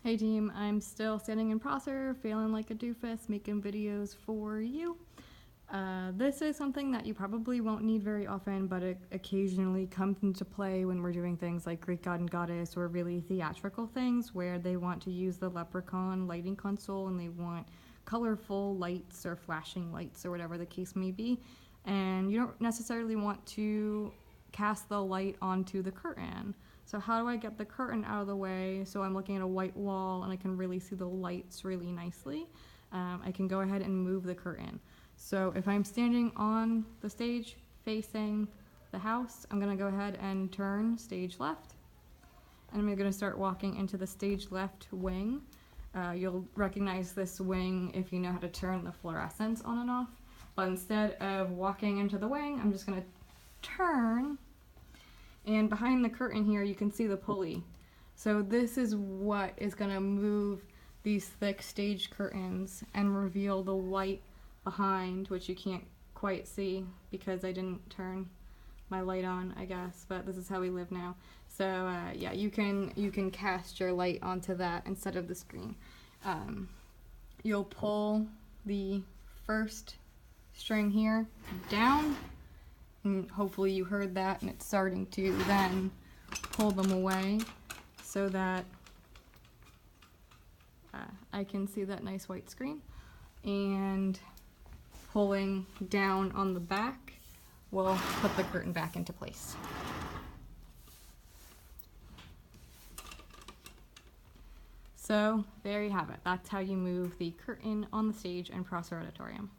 Hey team, I'm still standing in Prosser, feeling like a doofus, making videos for you. This is something that you probably won't need very often, but it occasionally comes into play when we're doing things like Greek God and Goddess or really theatrical things where they want to use the Leprechaun lighting console and they want colorful lights or flashing lights or whatever the case may be. And you don't necessarily want to cast the light onto the curtain. So how do I get the curtain out of the way so I'm looking at a white wall and I can really see the lights really nicely? I can go ahead and move the curtain. So if I'm standing on the stage facing the house, I'm gonna go ahead and turn stage left. And I'm gonna start walking into the stage left wing. You'll recognize this wing if you know how to turn the fluorescents on and off. But instead of walking into the wing, I'm just gonna turn. And behind the curtain here, you can see the pulley. So this is what is gonna move these thick stage curtains and reveal the white behind, which you can't quite see because I didn't turn my light on, I guess, but this is how we live now. So yeah, you can cast your light onto that instead of the screen. You'll pull the first string here down, and hopefully you heard that, and it's starting to then pull them away so that I can see that nice white screen. And pulling down on the back will put the curtain back into place. So there you have it. That's how you move the curtain on the stage in Prosser Auditorium.